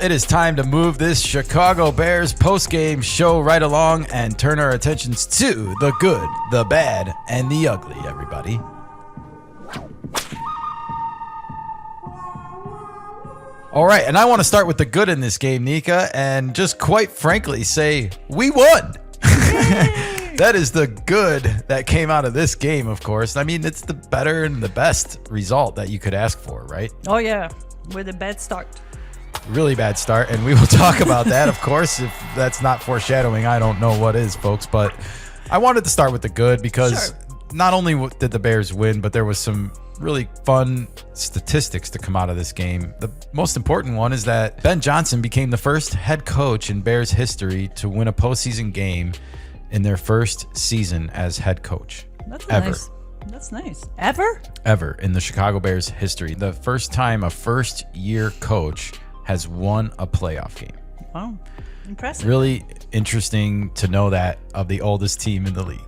it is time to move this Chicago Bears post-game show right along and turn our attentions to the good, the bad, and the ugly, everybody. All right, and I want to start with the good in this game, Nika, and just quite frankly say we won. That is the good that came out of this game, of course. I mean, it's the better and the best result that you could ask for, right? Oh, yeah, with a bad start. Really bad start, and we will talk about that, of course. If that's not foreshadowing, I don't know what is, folks. But I wanted to start with the good because not only did the Bears win, but there was some really fun statistics to come out of this game. The most important one is that Ben Johnson became the first head coach in Bears history to win a postseason game in their first season as head coach. That's ever. Nice. That's nice. Ever? Ever in the Chicago Bears history. The first time a first-year coach has won a playoff game. Wow. Impressive. Really interesting to know that of the oldest team in the league.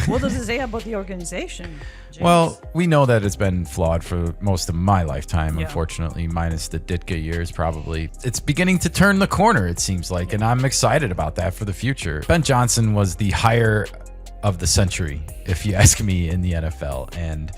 What does it say about the organization, James? Well, we know that it's been flawed for most of my lifetime, unfortunately, minus the Ditka years probably. It's beginning to turn the corner, it seems like, and I'm excited about that for the future. Ben Johnson was the hire of the century, if you ask me, in the NFL, and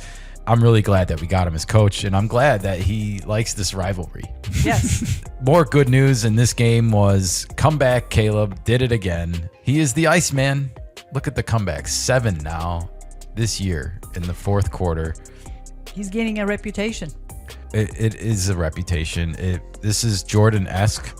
I'm really glad that we got him as coach, and I'm glad that he likes this rivalry. Yes. More good news in this game was comeback Caleb did it again. He is the Iceman. Look at the comeback. 7 now this year in the fourth quarter. He's gaining a reputation. It is a reputation. This is Jordan-esque.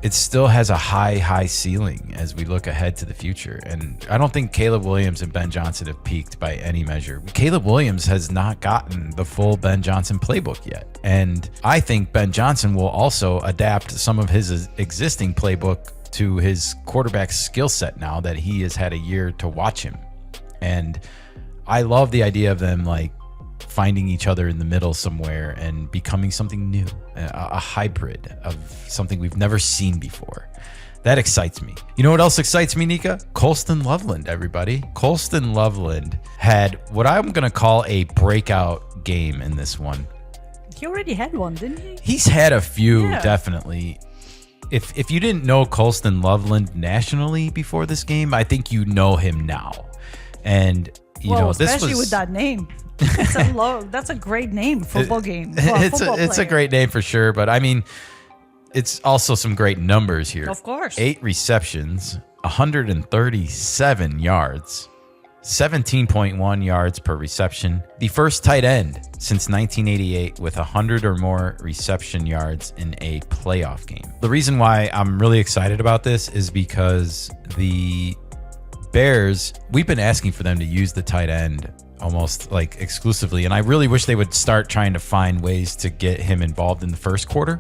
It still has a high ceiling as we look ahead to the future. And I don't think Caleb Williams and Ben Johnson have peaked by any measure. Caleb Williams has not gotten the full Ben Johnson playbook yet. And I think Ben Johnson will also adapt some of his existing playbook to his quarterback skill set now that he has had a year to watch him. And I love the idea of them like finding each other in the middle somewhere and becoming something new, a hybrid of something we've never seen before. That excites me. You know what else excites me, Nika? Colston Loveland, everybody. Colston Loveland had what I'm going to call a breakout game in this one. He already had one, didn't he? He's had a few, definitely. If you didn't know Colston Loveland nationally before this game, I think you know him now. And you know, this especially was with that name. That's a great name, football game. It's a great name for sure, but I mean, it's also some great numbers here. Of course. 8 receptions, 137 yards, 17.1 yards per reception. The first tight end since 1988 with 100 or more reception yards in a playoff game. The reason why I'm really excited about this is because the Bears, we've been asking for them to use the tight end almost like exclusively, and I really wish they would start trying to find ways to get him involved in the first quarter,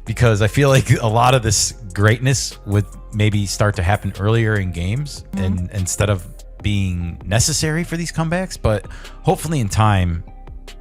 because I feel like a lot of this greatness would maybe start to happen earlier in games and instead of being necessary for these comebacks. But hopefully in time,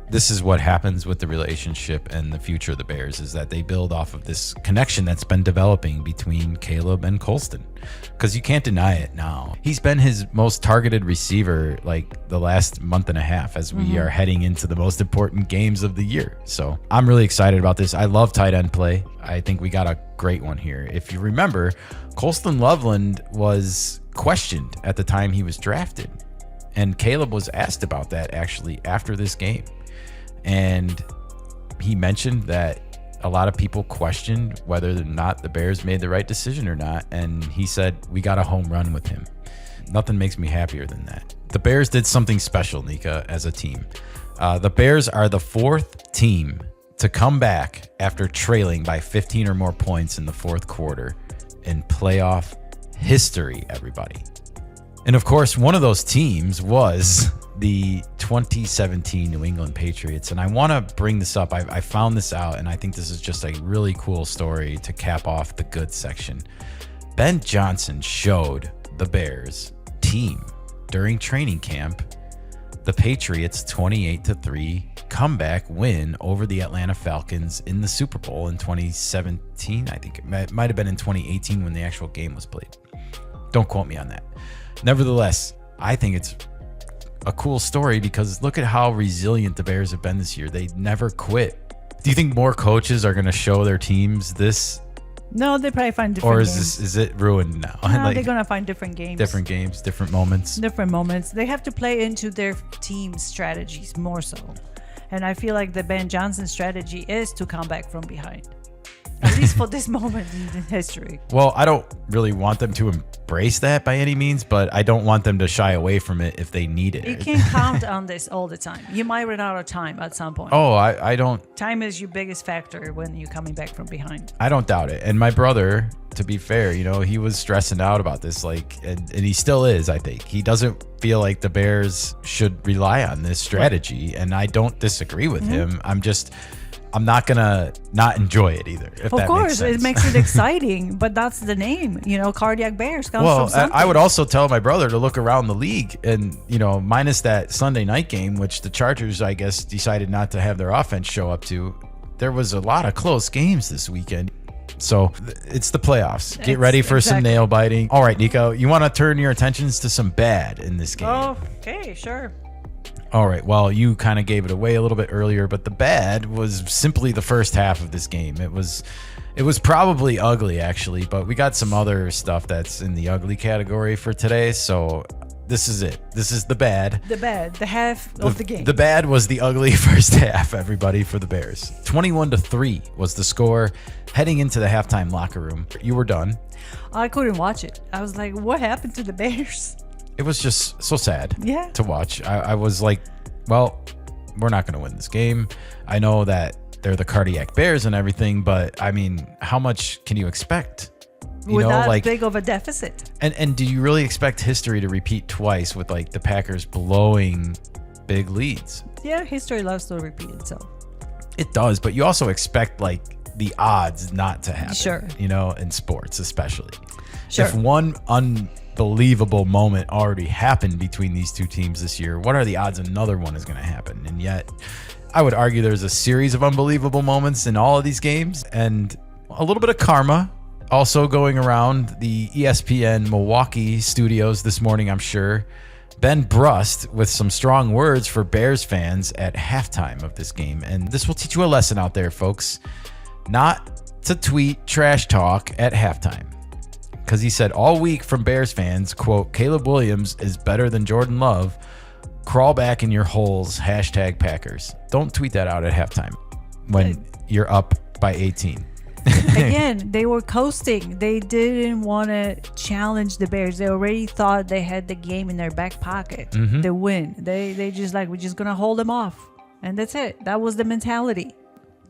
this is what happens with the relationship and the future of the Bears, is that they build off of this connection that's been developing between Caleb and Colston, because you can't deny it now. He's been his most targeted receiver like the last month and a half as we are heading into the most important games of the year. So I'm really excited about this. I love tight end play. I think we got a great one here. If you remember, Colston Loveland was questioned at the time he was drafted, and Caleb was asked about that actually after this game. And he mentioned that a lot of people questioned whether or not the Bears made the right decision or not. And he said, we got a home run with him. Nothing makes me happier than that. The Bears did something special, Nika, as a team. The Bears are the 4th team to come back after trailing by 15 or more points in the fourth quarter in playoff history, everybody. And of course, one of those teams was the 2017 New England Patriots. And I want to bring this up. I found this out, and I think this is just a really cool story to cap off the good section. Ben Johnson showed the Bears team during training camp the Patriots' 28-3 comeback win over the Atlanta Falcons in the Super Bowl in 2017. I think it might have been in 2018 when the actual game was played. Don't quote me on that. Nevertheless, I think it's a cool story because look at how resilient the Bears have been this year. They never quit. Do you think more coaches are going to show their teams this No, they probably find different Or games. is it ruined now? No, they're going to find different games. Different games, different moments. Different moments. They have to play into their team's strategies more so. And I feel like the Ben Johnson strategy is to come back from behind. At least for this moment in history. Well, I don't really want them to embrace that by any means, but I don't want them to shy away from it if they need it. You can't count on this all the time. You might run out of time at some point. Oh, I don't. Time is your biggest factor when you're coming back from behind. I don't doubt it. And my brother, to be fair, he was stressing out about this, and he still is, I think. He doesn't feel like the Bears should rely on this strategy, and I don't disagree with him. I'm not gonna not enjoy it either. If of course, makes sense. it makes it exciting, but that's the name. Cardiac Bears comes from something. I would also tell my brother to look around the league, and minus that Sunday night game, which the Chargers, I guess, decided not to have their offense show up to. There was a lot of close games this weekend. So it's the playoffs. Get ready for some nail biting. All right, Nico, you want to turn your attentions to some bad in this game? Oh, okay, sure. All right. Well, you kind of gave it away a little bit earlier, but the bad was simply the first half of this game. It was probably ugly, actually, but we got some other stuff that's in the ugly category for today. So this is it. This is the bad. The half of the game. The bad was the ugly first half, everybody, for the Bears. 21-3 was the score heading into the halftime locker room. You were done. I couldn't watch it. I was like, what happened to the Bears? It was just so sad to watch. I was like, well, we're not going to win this game. I know that they're the Cardiac Bears and everything, but I mean, how much can you expect? With that big of a deficit. And do you really expect history to repeat twice with the Packers blowing big leads? Yeah, history loves to repeat itself. It does, but you also expect the odds not to happen. Sure. In sports especially. Sure. If one unbelievable moment already happened between these two teams this year, what are the odds another one is going to happen? And yet, I would argue there's a series of unbelievable moments in all of these games, and a little bit of karma also going around the ESPN Milwaukee studios this morning, I'm sure. Ben Brust with some strong words for Bears fans at halftime of this game. And this will teach you a lesson out there, folks. Not to tweet trash talk at halftime. Because he said all week from Bears fans, quote, Caleb Williams is better than Jordan Love. Crawl back in your holes, hashtag Packers. Don't tweet that out at halftime when you're up by 18. Again, they were coasting. They didn't want to challenge the Bears. They already thought they had the game in their back pocket. The win. They just we're just going to hold them off. And that's it. That was the mentality.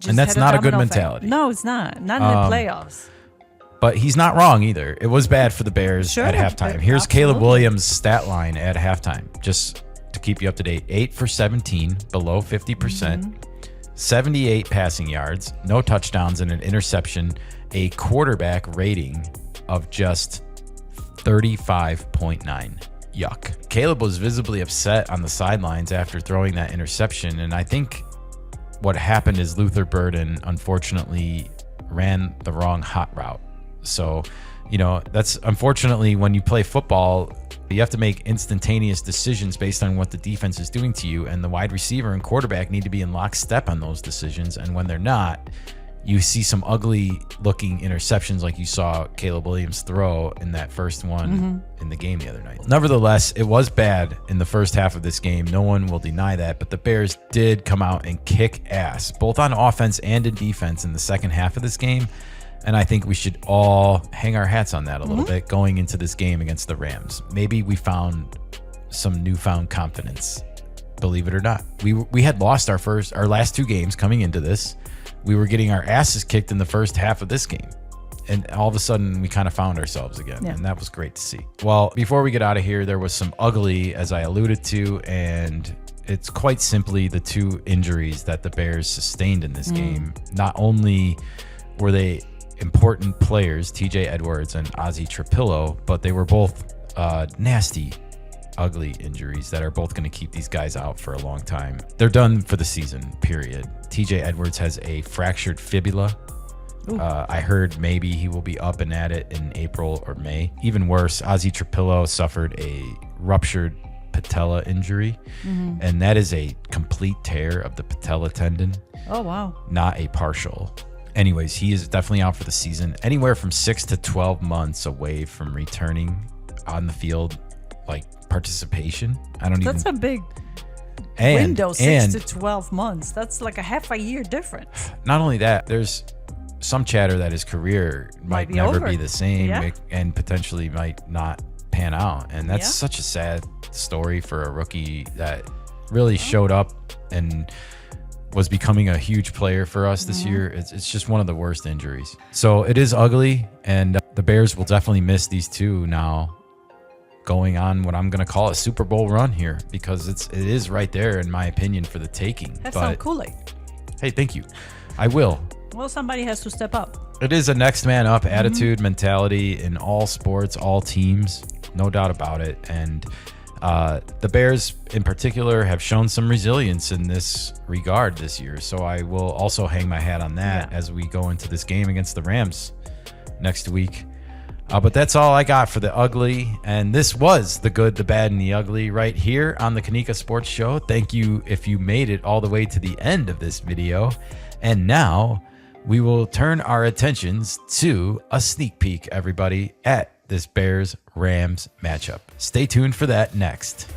And that's not a good mentality. No, it's not. Not in the playoffs. But he's not wrong either. It was bad for the Bears at halftime. Here's Caleb Williams' stat line at halftime, just to keep you up to date. 8 for 17, below 50%, 78 passing yards, no touchdowns and an interception, a quarterback rating of just 35.9. Yuck. Caleb was visibly upset on the sidelines after throwing that interception, and I think what happened is Luther Burden, unfortunately, ran the wrong hot route. So, that's unfortunately when you play football, you have to make instantaneous decisions based on what the defense is doing to you. And the wide receiver and quarterback need to be in lockstep on those decisions. And when they're not, you see some ugly looking interceptions like you saw Caleb Williams throw in that first one in the game the other night. Nevertheless, it was bad in the first half of this game. No one will deny that. But the Bears did come out and kick ass, both on offense and in defense in the second half of this game. And I think we should all hang our hats on that a little bit going into this game against the Rams. Maybe we found some newfound confidence, believe it or not. We had lost our last two games coming into this. We were getting our asses kicked in the first half of this game. And all of a sudden, we kind of found ourselves again. Yeah. And that was great to see. Well, before we get out of here, there was some ugly, as I alluded to, and it's quite simply the two injuries that the Bears sustained in this game. Not only were they important players, TJ Edwards and Ozzie Trapillo, but they were both nasty, ugly injuries that are both going to keep these guys out for a long time. They're done for the season, period. TJ Edwards has a fractured fibula. I heard maybe he will be up and at it in April or May. Even worse, Ozzie Trapillo suffered a ruptured patella injury, and that is a complete tear of the patella tendon. Oh, wow. Not a partial. anyways, he is definitely out for the season. Anywhere from 6 to 12 months away from returning on the field, like participation. That's a big window, 6 to 12 months. That's like a half a year difference. Not only that, there's some chatter that his career might never be the same, and potentially might not pan out. And that's such a sad story for a rookie that really showed up and was becoming a huge player for us this year. It's just one of the worst injuries. So it is ugly, and the Bears will definitely miss these two now, going on what I'm going to call a Super Bowl run here, because it is right there, in my opinion, for the taking. That sounds Kool-Aid. Hey, thank you. I will. Well, somebody has to step up. It is a next man up attitude, mentality in all sports, all teams, no doubt about it. And the Bears in particular have shown some resilience in this regard this year. So I will also hang my hat on that as we go into this game against the Rams next week. But that's all I got for the ugly. And this was the good, the bad, and the ugly right here on the Kenikka Sports Show. Thank you if you made it all the way to the end of this video. And now we will turn our attentions to a sneak peek, everybody, at this Bears-Rams matchup. Stay tuned for that next.